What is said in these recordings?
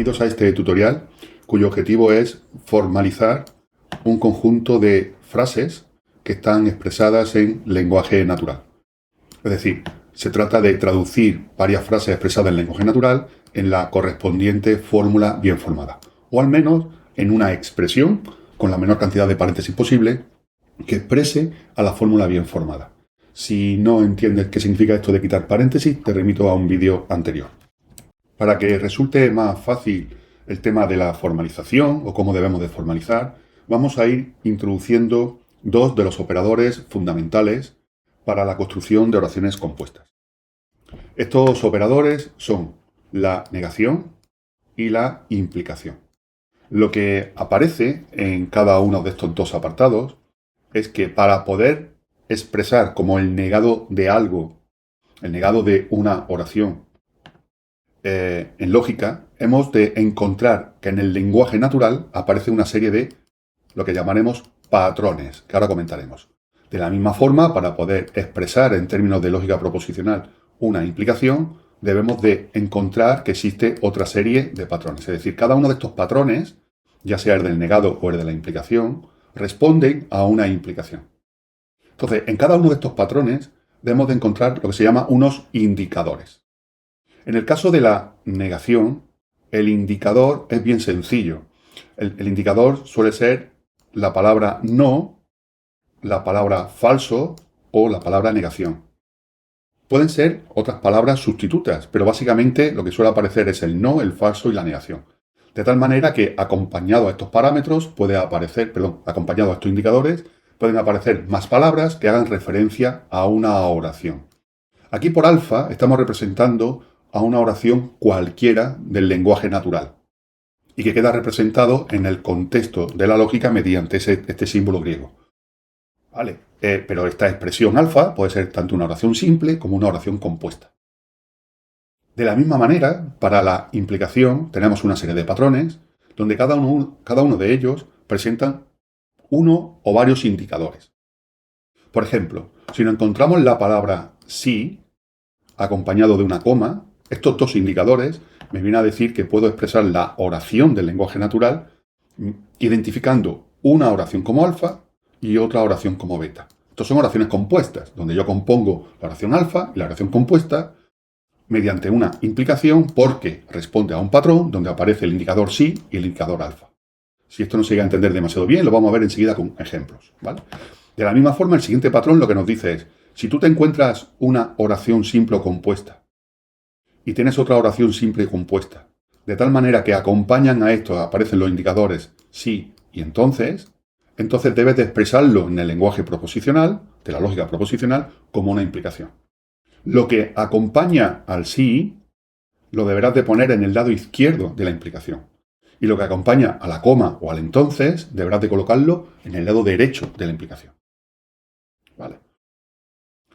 Bienvenidos a este tutorial cuyo objetivo es formalizar un conjunto de frases que están expresadas en lenguaje natural. Es decir, se trata de traducir varias frases expresadas en lenguaje natural en la correspondiente fórmula bien formada, o al menos en una expresión con la menor cantidad de paréntesis posible que exprese a la fórmula bien formada. Si no entiendes qué significa esto de quitar paréntesis, te remito a un vídeo anterior. Para que resulte más fácil el tema de la formalización o cómo debemos de formalizar, vamos a ir introduciendo dos de los operadores fundamentales para la construcción de oraciones compuestas. Estos operadores son la negación y la implicación. Lo que aparece en cada uno de estos dos apartados es que para poder expresar como el negado de algo, el negado de una oración, en lógica, hemos de encontrar que en el lenguaje natural aparece una serie de lo que llamaremos patrones, que ahora comentaremos. De la misma forma, para poder expresar en términos de lógica proposicional una implicación, debemos de encontrar que existe otra serie de patrones. Es decir, cada uno de estos patrones, ya sea el del negado o el de la implicación, responden a una implicación. Entonces, en cada uno de estos patrones debemos de encontrar lo que se llama unos indicadores. En el caso de la negación, el indicador es bien sencillo. El indicador suele ser la palabra no, la palabra falso o la palabra negación. Pueden ser otras palabras sustitutas, pero básicamente lo que suele aparecer es el no, el falso y la negación. De tal manera que acompañado a estos parámetros acompañado a estos indicadores, pueden aparecer más palabras que hagan referencia a una oración. Aquí por alfa estamos representando a una oración cualquiera del lenguaje natural y que queda representado en el contexto de la lógica mediante este símbolo griego. ¿Vale? Pero esta expresión alfa puede ser tanto una oración simple como una oración compuesta. De la misma manera, para la implicación tenemos una serie de patrones donde cada uno de ellos presentan uno o varios indicadores. Por ejemplo, si nos encontramos la palabra sí acompañado de una coma, estos dos indicadores me vienen a decir que puedo expresar la oración del lenguaje natural identificando una oración como alfa y otra oración como beta. Estos son oraciones compuestas, donde yo compongo la oración alfa y la oración compuesta mediante una implicación porque responde a un patrón donde aparece el indicador sí y el indicador alfa. Si esto no se llega a entender demasiado bien, lo vamos a ver enseguida con ejemplos, ¿vale? De la misma forma, el siguiente patrón lo que nos dice es, si tú te encuentras una oración simple o compuesta y tienes otra oración simple y compuesta, de tal manera que acompañan a esto, aparecen los indicadores sí y entonces debes de expresarlo en el lenguaje proposicional, de la lógica proposicional, como una implicación. Lo que acompaña al sí, lo deberás de poner en el lado izquierdo de la implicación. Y lo que acompaña a la coma o al entonces, deberás de colocarlo en el lado derecho de la implicación. ¿Vale?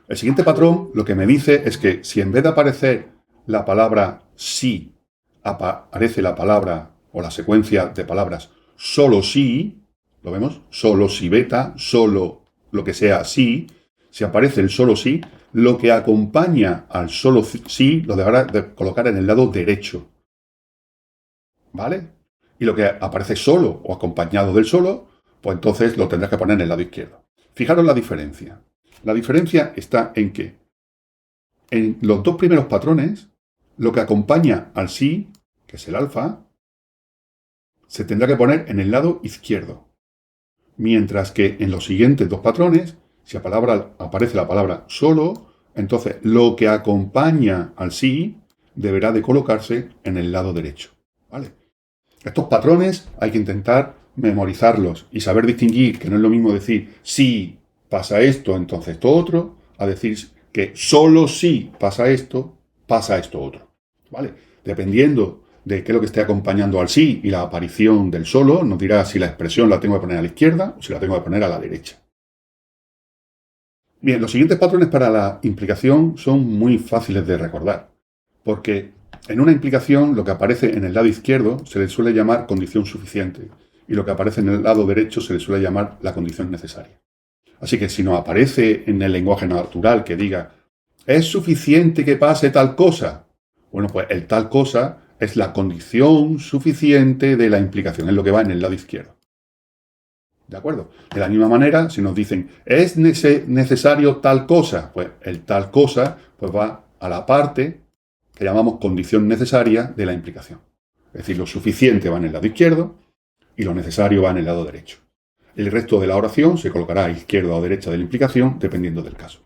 El siguiente patrón lo que me dice es que si en vez de aparecer la palabra sí, aparece la palabra o la secuencia de palabras solo sí, ¿lo vemos? Solo si beta, solo lo que sea sí, si aparece el solo sí, lo que acompaña al solo sí lo deberás de colocar en el lado derecho. ¿Vale? Y lo que aparece solo o acompañado del solo, pues entonces lo tendrás que poner en el lado izquierdo. Fijaros la diferencia. La diferencia está en que en los dos primeros patrones, lo que acompaña al sí, que es el alfa, se tendrá que poner en el lado izquierdo. Mientras que en los siguientes dos patrones, si aparece la palabra solo, entonces lo que acompaña al sí deberá de colocarse en el lado derecho. ¿Vale? Estos patrones hay que intentar memorizarlos y saber distinguir que no es lo mismo decir si pasa esto, entonces esto otro, a decir que solo si pasa esto otro. ¿Vale? Dependiendo de qué es lo que esté acompañando al sí y la aparición del solo, nos dirá si la expresión la tengo que poner a la izquierda o si la tengo que poner a la derecha. Bien, los siguientes patrones para la implicación son muy fáciles de recordar, porque en una implicación lo que aparece en el lado izquierdo se le suele llamar condición suficiente y lo que aparece en el lado derecho se le suele llamar la condición necesaria. Así que si nos aparece en el lenguaje natural que diga ¿es suficiente que pase tal cosa? Bueno, pues el tal cosa es la condición suficiente de la implicación, es lo que va en el lado izquierdo. ¿De acuerdo? De la misma manera, si nos dicen, ¿es necesario tal cosa? Pues el tal cosa pues va a la parte que llamamos condición necesaria de la implicación. Es decir, lo suficiente va en el lado izquierdo y lo necesario va en el lado derecho. El resto de la oración se colocará a izquierda o derecha de la implicación, dependiendo del caso.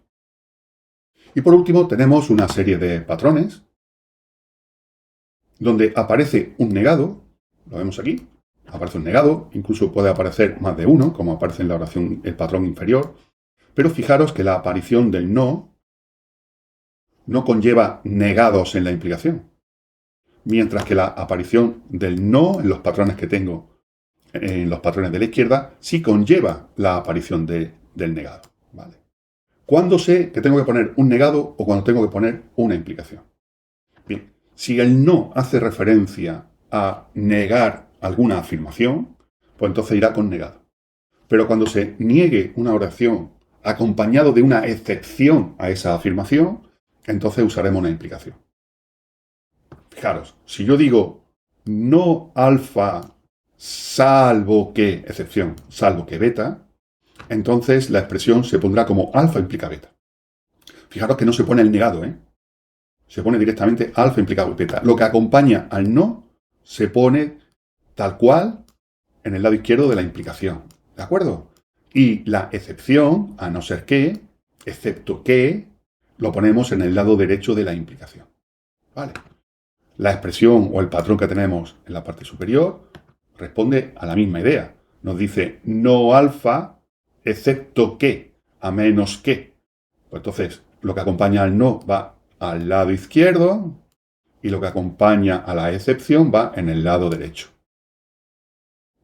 Y por último, tenemos una serie de patrones donde aparece un negado, lo vemos aquí, aparece un negado, incluso puede aparecer más de uno, como aparece en la oración el patrón inferior, pero fijaros que la aparición del no conlleva negados en la implicación, mientras que la aparición del no en los patrones que tengo, en los patrones de la izquierda, sí conlleva la aparición del negado. ¿Vale? ¿Cuándo sé que tengo que poner un negado o cuando tengo que poner una implicación? Bien, si el no hace referencia a negar alguna afirmación, pues entonces irá con negado. Pero cuando se niegue una oración acompañado de una excepción a esa afirmación, entonces usaremos una implicación. Fijaros, si yo digo no alfa salvo que, excepción, salvo que beta, entonces la expresión se pondrá como alfa implica beta. Fijaros que no se pone el negado, ¿eh? Se pone directamente alfa implica beta. Lo que acompaña al no se pone tal cual en el lado izquierdo de la implicación. ¿De acuerdo? Y la excepción, a no ser que, excepto que, lo ponemos en el lado derecho de la implicación. ¿Vale? La expresión o el patrón que tenemos en la parte superior responde a la misma idea. Nos dice no alfa, excepto que, a menos que. Pues entonces, lo que acompaña al no va al lado izquierdo y lo que acompaña a la excepción va en el lado derecho.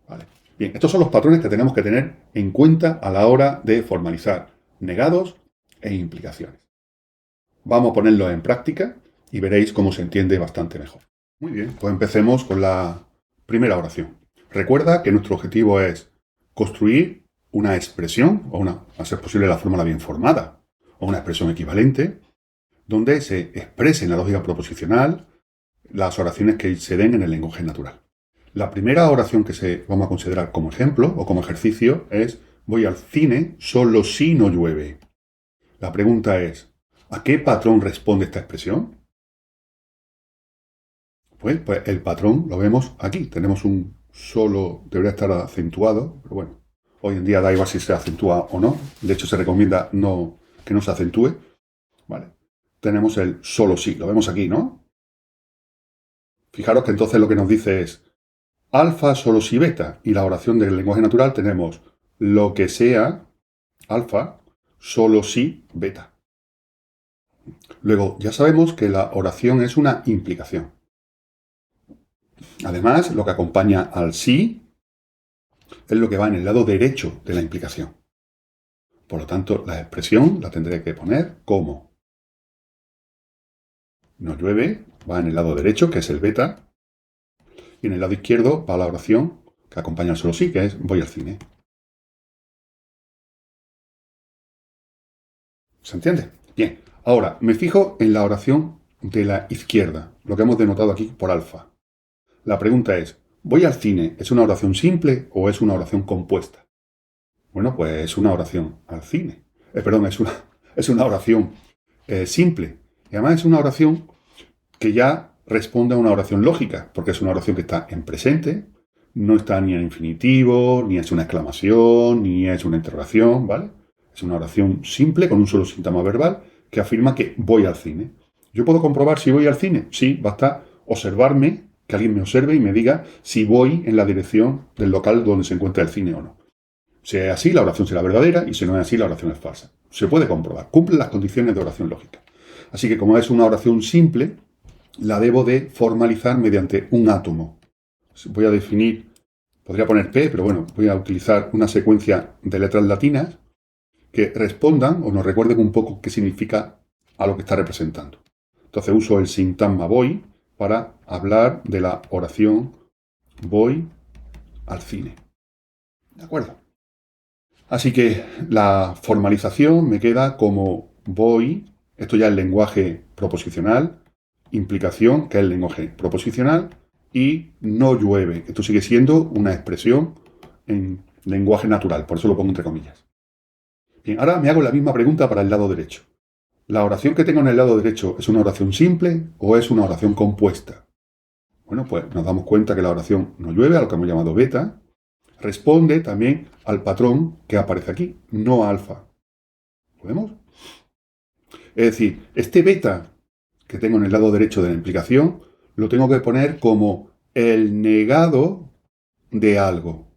¿Vale? Bien, estos son los patrones que tenemos que tener en cuenta a la hora de formalizar negados e implicaciones. Vamos a ponerlo en práctica y veréis cómo se entiende bastante mejor. Muy bien, pues empecemos con la primera oración. Recuerda que nuestro objetivo es construir una expresión, o a ser posible la fórmula bien formada, o una expresión equivalente, donde se exprese en la lógica proposicional las oraciones que se den en el lenguaje natural. La primera oración que vamos a considerar como ejemplo o como ejercicio es voy al cine solo si no llueve. La pregunta es, ¿a qué patrón responde esta expresión? Pues el patrón lo vemos aquí. Tenemos un solo, debería estar acentuado, pero bueno, hoy en día da igual si se acentúa o no. De hecho, se recomienda que no se acentúe. ¿Vale? Tenemos el solo sí, lo vemos aquí, ¿no? Fijaros que entonces lo que nos dice es alfa solo si beta. Y la oración del lenguaje natural tenemos lo que sea alfa solo si beta. Luego, ya sabemos que la oración es una implicación. Además, lo que acompaña al sí es lo que va en el lado derecho de la implicación. Por lo tanto, la expresión la tendré que poner como no llueve, va en el lado derecho, que es el beta, y en el lado izquierdo va la oración que acompaña al solo sí, que es voy al cine. ¿Se entiende? Bien, ahora me fijo en la oración de la izquierda, lo que hemos denotado aquí por alfa. La pregunta es, ¿voy al cine? ¿Es una oración simple o es una oración compuesta? Bueno, pues es una oración al cine. Perdón, es una oración simple. Y además es una oración que ya responde a una oración lógica, porque es una oración que está en presente, no está ni en infinitivo, ni es una exclamación, ni es una interrogación, ¿vale? Es una oración simple con un solo síntoma verbal que afirma que voy al cine. ¿Yo puedo comprobar si voy al cine? Sí, basta observarme, que alguien me observe y me diga si voy en la dirección del local donde se encuentra el cine o no. Si es así, la oración será verdadera y si no es así, la oración es falsa. Se puede comprobar. Cumple las condiciones de oración lógica. Así que como es una oración simple, la debo de formalizar mediante un átomo. Voy a definir, podría poner P, pero bueno, voy a utilizar una secuencia de letras latinas que respondan o nos recuerden un poco qué significa a lo que está representando. Entonces uso el sintagma voy para hablar de la oración voy al cine. ¿De acuerdo? Así que la formalización me queda como voy, esto ya es lenguaje proposicional, implicación, que es el lenguaje proposicional, y no llueve, que esto sigue siendo una expresión en lenguaje natural, por eso lo pongo entre comillas. Bien, ahora me hago la misma pregunta para el lado derecho. ¿La oración que tengo en el lado derecho es una oración simple o es una oración compuesta? Bueno, pues nos damos cuenta que la oración no llueve, a lo que hemos llamado beta, responde también al patrón que aparece aquí, no alfa. ¿Podemos? Es decir, este beta que tengo en el lado derecho de la implicación lo tengo que poner como el negado de algo.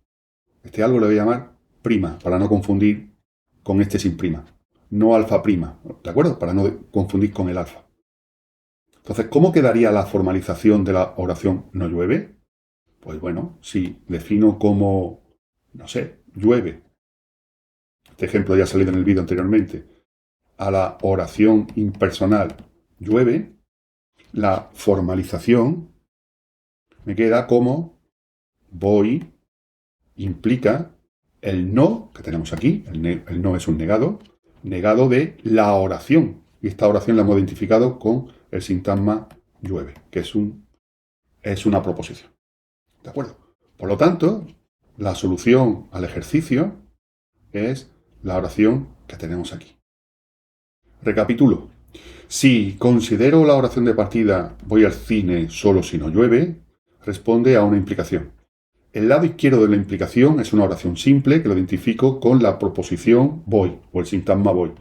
Este algo lo voy a llamar prima, para no confundir con este sin prima. No alfa prima, ¿de acuerdo? Para no confundir con el alfa. Entonces, ¿cómo quedaría la formalización de la oración no llueve? Pues bueno, si defino como, no sé, llueve. Este ejemplo ya ha salido en el vídeo anteriormente. A la oración impersonal llueve, la formalización me queda como voy implica el no que tenemos aquí, el no es un negado, negado de la oración. Y esta oración la hemos identificado con el sintagma llueve, que es una proposición. ¿De acuerdo? Por lo tanto, la solución al ejercicio es la oración que tenemos aquí. Recapitulo. Si considero la oración de partida voy al cine solo si no llueve, responde a una implicación. El lado izquierdo de la implicación es una oración simple que lo identifico con la proposición voy o el sintagma voy.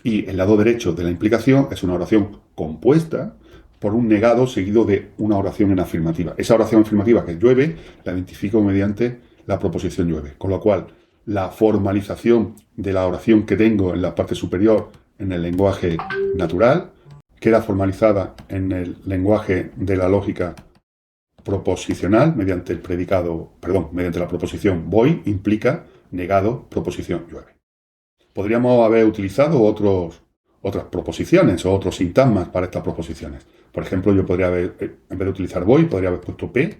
Y el lado derecho de la implicación es una oración compuesta por un negado seguido de una oración en afirmativa. Esa oración afirmativa que llueve la identifico mediante la proposición llueve. Con lo cual, la formalización de la oración que tengo en la parte superior en el lenguaje natural queda formalizada en el lenguaje de la lógica proposicional mediante el predicado, mediante la proposición voy implica negado proposición llueve. Podríamos haber utilizado otras proposiciones o otros sintagmas para estas proposiciones. Por ejemplo, yo podría haber, en vez de utilizar voy, podría haber puesto P,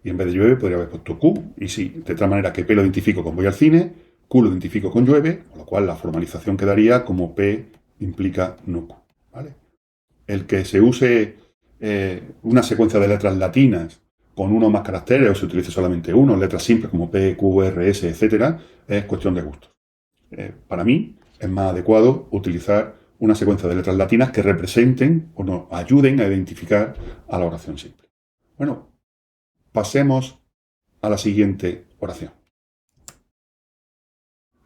y en vez de llueve podría haber puesto Q. Y sí, de tal manera que P lo identifico con voy al cine, Q lo identifico con llueve, con lo cual la formalización quedaría como P implica no Q. ¿Vale? El que se use una secuencia de letras latinas con uno o más caracteres o se utilice solamente uno, letras simples como P, Q, R, S, etc., es cuestión de gustos. Para mí es más adecuado utilizar una secuencia de letras latinas que representen o nos ayuden a identificar a la oración simple. Bueno, pasemos a la siguiente oración.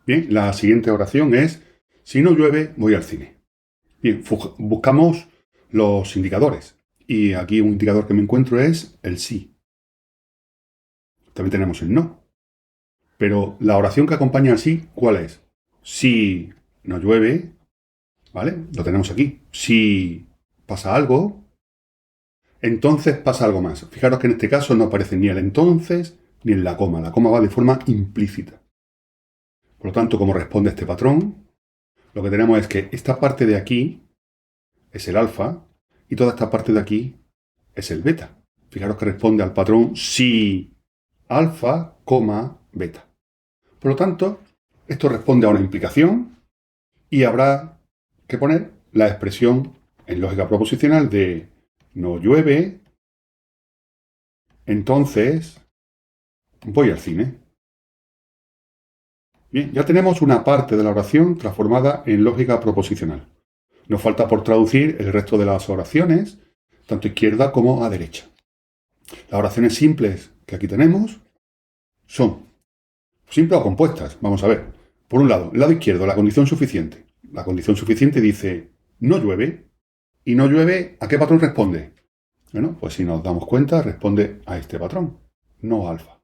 Bien, la siguiente oración es si no llueve, voy al cine. Bien, buscamos los indicadores. Y aquí un indicador que me encuentro es el sí. También tenemos el no. Pero la oración que acompaña al sí, ¿cuál es? Si no llueve, ¿vale? Lo tenemos aquí. Si pasa algo, entonces pasa algo más. Fijaros que en este caso no aparece ni el entonces ni en la coma. La coma va de forma implícita. Por lo tanto, como responde este patrón, lo que tenemos es que esta parte de aquí es el alfa y toda esta parte de aquí es el beta. Fijaros que responde al patrón si alfa, beta. Por lo tanto, esto responde a una implicación y habrá que poner la expresión en lógica proposicional de no llueve, entonces voy al cine. Bien, ya tenemos una parte de la oración transformada en lógica proposicional. Nos falta por traducir el resto de las oraciones, tanto a izquierda como a derecha. Las oraciones simples que aquí tenemos son simples o compuestas. Vamos a ver. Por un lado, el lado izquierdo, la condición suficiente. La condición suficiente dice no llueve. ¿Y no llueve a qué patrón responde? Bueno, pues si nos damos cuenta, responde a este patrón, no alfa.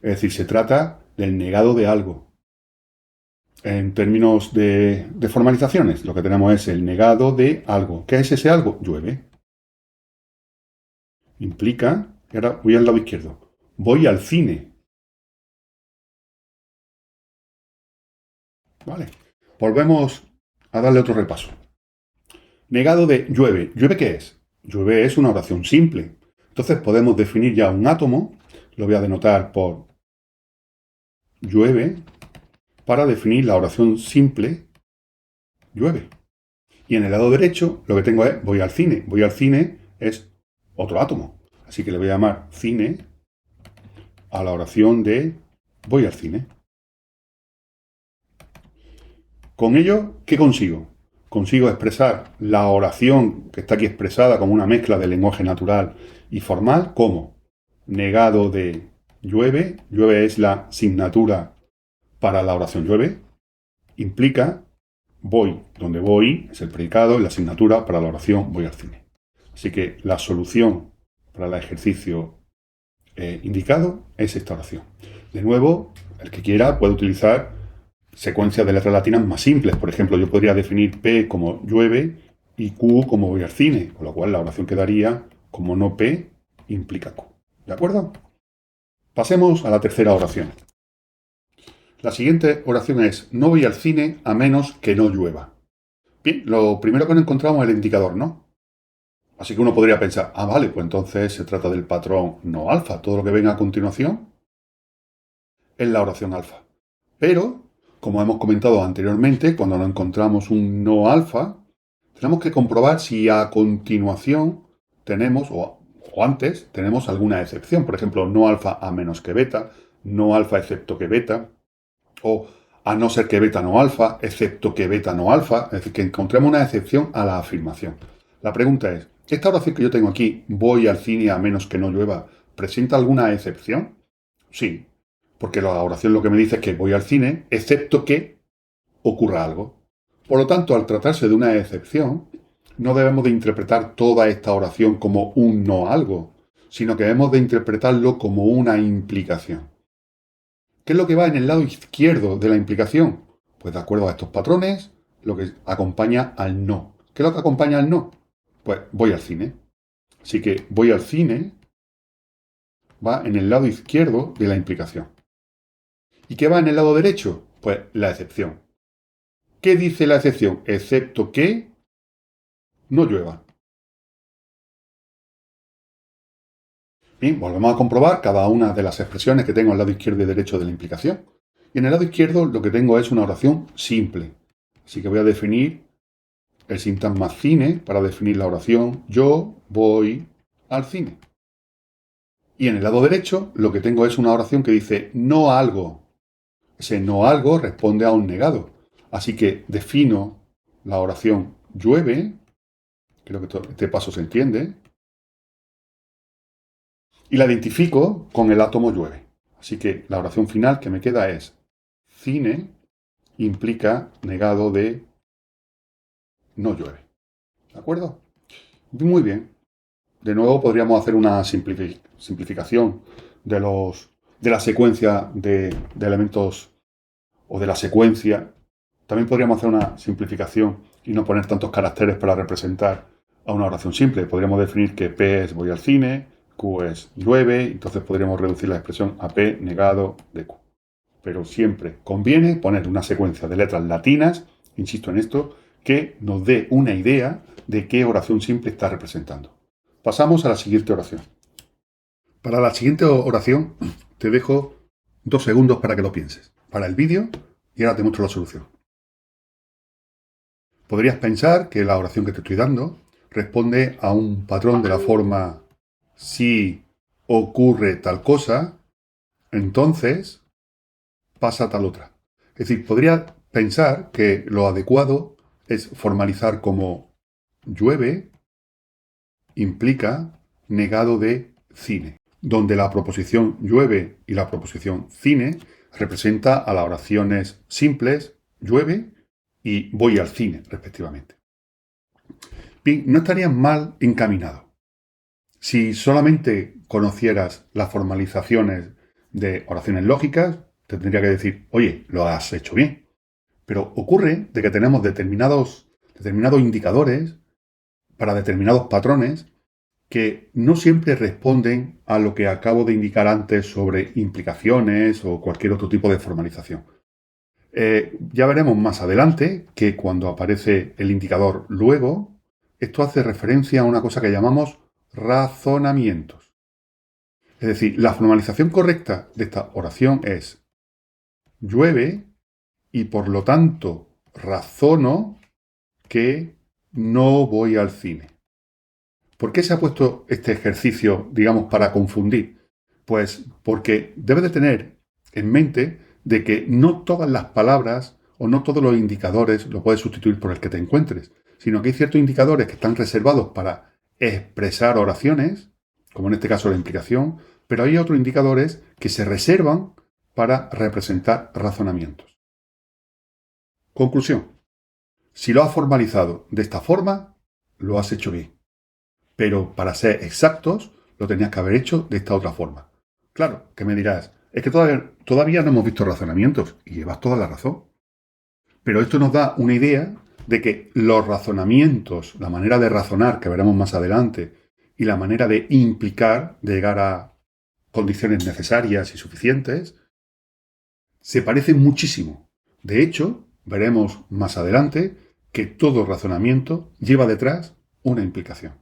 Es decir, se trata del negado de algo. En términos de formalizaciones, lo que tenemos es el negado de algo. ¿Qué es ese algo? Llueve. Implica, y ahora voy al lado izquierdo, voy al cine. Vale. Volvemos a darle otro repaso. Negado de llueve. ¿Llueve qué es? Llueve es una oración simple. Entonces podemos definir ya un átomo, lo voy a denotar por llueve, para definir la oración simple llueve. Y en el lado derecho lo que tengo es voy al cine. Voy al cine es otro átomo. Así que le voy a llamar cine a la oración de voy al cine. Con ello, ¿qué consigo? Consigo expresar la oración que está aquí expresada como una mezcla de lenguaje natural y formal como negado de llueve. Llueve es la asignatura para la oración llueve. Implica voy, donde voy es el predicado y la asignatura para la oración voy al cine. Así que la solución para el ejercicio indicado es esta oración. De nuevo, el que quiera puede utilizar secuencias de letras latinas más simples. Por ejemplo, yo podría definir P como llueve y Q como voy al cine, con lo cual la oración quedaría como no P implica Q. ¿De acuerdo? Pasemos a la tercera oración. La siguiente oración es no voy al cine a menos que no llueva. Bien, lo primero que nos encontramos es el indicador no. Así que uno podría pensar, vale, pues entonces se trata del patrón no alfa. Todo lo que venga a continuación es la oración alfa. Pero, como hemos comentado anteriormente, cuando nos encontramos un no alfa, tenemos que comprobar si a continuación tenemos, o antes, tenemos alguna excepción. Por ejemplo, no alfa a menos que beta, no alfa excepto que beta, o a no ser que beta no alfa, excepto que beta no alfa. Es decir, que encontremos una excepción a la afirmación. La pregunta es, ¿esta oración que yo tengo aquí, voy al cine a menos que no llueva, presenta alguna excepción? Sí, porque la oración lo que me dice es que voy al cine, excepto que ocurra algo. Por lo tanto, al tratarse de una excepción, no debemos de interpretar toda esta oración como un no algo, sino que debemos de interpretarlo como una implicación. ¿Qué es lo que va en el lado izquierdo de la implicación? Pues de acuerdo a estos patrones, lo que acompaña al no. ¿Qué es lo que acompaña al no? Pues voy al cine. Así que voy al cine va en el lado izquierdo de la implicación. ¿Y qué va en el lado derecho? Pues la excepción. ¿Qué dice la excepción? Excepto que no llueva. Bien, volvemos a comprobar cada una de las expresiones que tengo al lado izquierdo y derecho de la implicación. Y en el lado izquierdo lo que tengo es una oración simple. Así que voy a definir el sintagma cine para definir la oración yo voy al cine. Y en el lado derecho lo que tengo es una oración que dice no algo. Ese no algo responde a un negado. Así que defino la oración llueve, creo que este paso se entiende, y la identifico con el átomo llueve. Así que la oración final que me queda es cine implica negado de no llueve. ¿De acuerdo? Muy bien. De nuevo podríamos hacer una simplificación de la secuencia de elementos o de la secuencia. También podríamos hacer una simplificación y no poner tantos caracteres para representar a una oración simple. Podríamos definir que P es voy al cine, Q es llueve, entonces podríamos reducir la expresión a P negado de Q. Pero siempre conviene poner una secuencia de letras latinas, insisto en esto, que nos dé una idea de qué oración simple está representando. Pasamos a la siguiente oración. Para la siguiente oración te dejo 2 segundos para que lo pienses. Para el vídeo y ahora te muestro la solución. Podrías pensar que la oración que te estoy dando responde a un patrón de la forma si ocurre tal cosa, entonces pasa tal otra. Es decir, podría pensar que lo adecuado es formalizar como llueve implica negado de cine, donde la proposición llueve y la proposición cine representa a las oraciones simples llueve y voy al cine, respectivamente. Bien, no estarías mal encaminado. Si solamente conocieras las formalizaciones de oraciones lógicas, te tendría que decir, oye, lo has hecho bien. Pero ocurre de que tenemos determinados indicadores para determinados patrones que no siempre responden a lo que acabo de indicar antes sobre implicaciones o cualquier otro tipo de formalización. Ya veremos más adelante que cuando aparece el indicador luego, esto hace referencia a una cosa que llamamos razonamientos. Es decir, la formalización correcta de esta oración es llueve y por lo tanto razono que no voy al cine. ¿Por qué se ha puesto este ejercicio, digamos, para confundir? Pues porque debes de tener en mente de que no todas las palabras o no todos los indicadores lo puedes sustituir por el que te encuentres, sino que hay ciertos indicadores que están reservados para expresar oraciones, como en este caso la implicación, pero hay otros indicadores que se reservan para representar razonamientos. Conclusión. Si lo has formalizado de esta forma, lo has hecho bien. Pero para ser exactos, lo tenías que haber hecho de esta otra forma. Claro, que me dirás, es que todavía no hemos visto razonamientos, y llevas toda la razón. Pero esto nos da una idea de que los razonamientos, la manera de razonar que veremos más adelante, y la manera de implicar, de llegar a condiciones necesarias y suficientes, se parecen muchísimo. De hecho, veremos más adelante que todo razonamiento lleva detrás una implicación.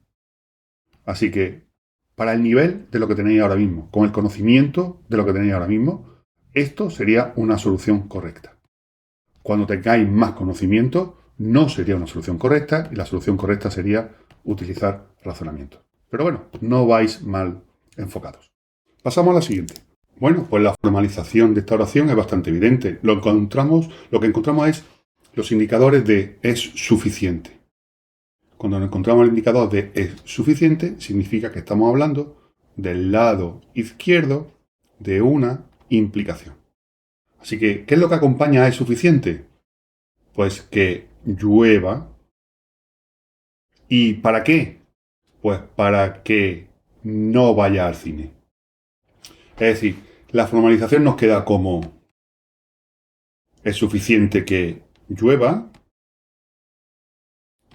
Así que, para el nivel de lo que tenéis ahora mismo, con el conocimiento de lo que tenéis ahora mismo, esto sería una solución correcta. Cuando tengáis más conocimiento, no sería una solución correcta y la solución correcta sería utilizar razonamiento. Pero bueno, no vais mal enfocados. Pasamos a la siguiente. Bueno, pues la formalización de esta oración es bastante evidente. Lo que encontramos es los indicadores de es suficiente. Cuando nos encontramos el indicador de es suficiente, significa que estamos hablando del lado izquierdo de una implicación. Así que, ¿qué es lo que acompaña a es suficiente? Pues que llueva. ¿Y para qué? Pues para que no vaya al cine. Es decir, la formalización nos queda como es suficiente que llueva,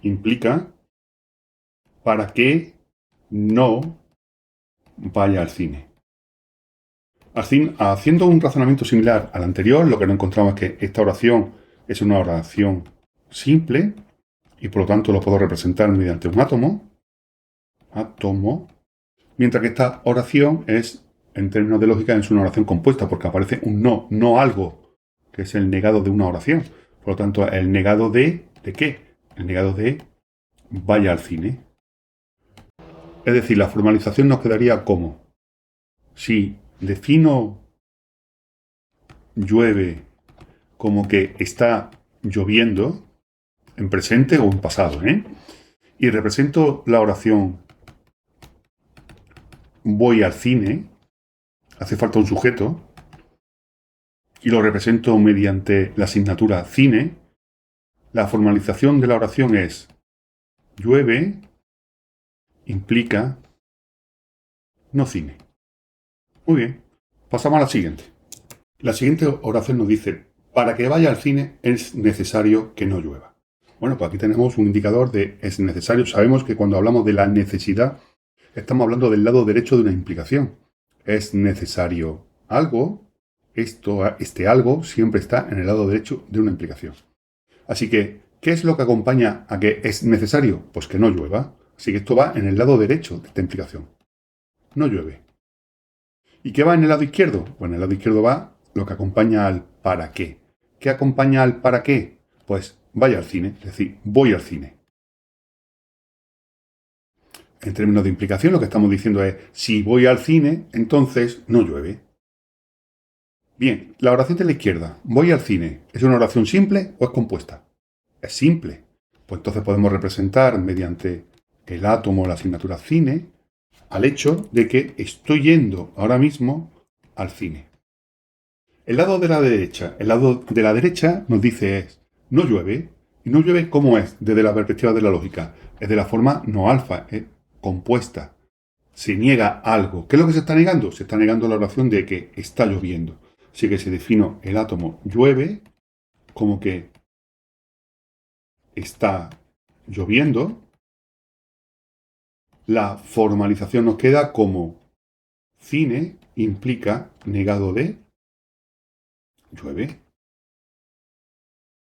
implica para que no vaya al cine. Haciendo un razonamiento similar al anterior, lo que nos encontramos es que esta oración es una oración simple y por lo tanto lo puedo representar mediante un átomo, mientras que esta oración es, en términos de lógica, es una oración compuesta porque aparece un no algo, que es el negado de una oración. Por lo tanto, el negado ¿de qué? El negado de vaya al cine. Es decir, la formalización nos quedaría como si defino llueve como que está lloviendo, en presente o en pasado, y represento la oración voy al cine, hace falta un sujeto, y lo represento mediante la asignatura cine, la formalización de la oración es llueve implica no cine. Muy bien, pasamos a la siguiente. La siguiente oración nos dice, para que vaya al cine es necesario que no llueva. Bueno, pues aquí tenemos un indicador de es necesario. Sabemos que cuando hablamos de la necesidad, estamos hablando del lado derecho de una implicación. Es necesario algo, este algo siempre está en el lado derecho de una implicación. Así que, ¿qué es lo que acompaña a que es necesario? Pues que no llueva. Así que esto va en el lado derecho de esta implicación. No llueve. ¿Y qué va en el lado izquierdo? Pues en el lado izquierdo va lo que acompaña al para qué. ¿Qué acompaña al para qué? Pues vaya al cine, es decir, voy al cine. En términos de implicación, lo que estamos diciendo es, si voy al cine, entonces no llueve. Bien, la oración de la izquierda, voy al cine, ¿es una oración simple o es compuesta? Es simple. Pues entonces podemos representar mediante el átomo, la asignatura cine, al hecho de que estoy yendo ahora mismo al cine. El lado de la derecha nos dice es, no llueve. ¿Y no llueve cómo es? Desde la perspectiva de la lógica. Es de la forma no alfa, es compuesta. Se niega algo. ¿Qué es lo que se está negando? Se está negando la oración de que está lloviendo. Así que se defino el átomo llueve como que está lloviendo. La formalización nos queda como cine implica negado de llueve.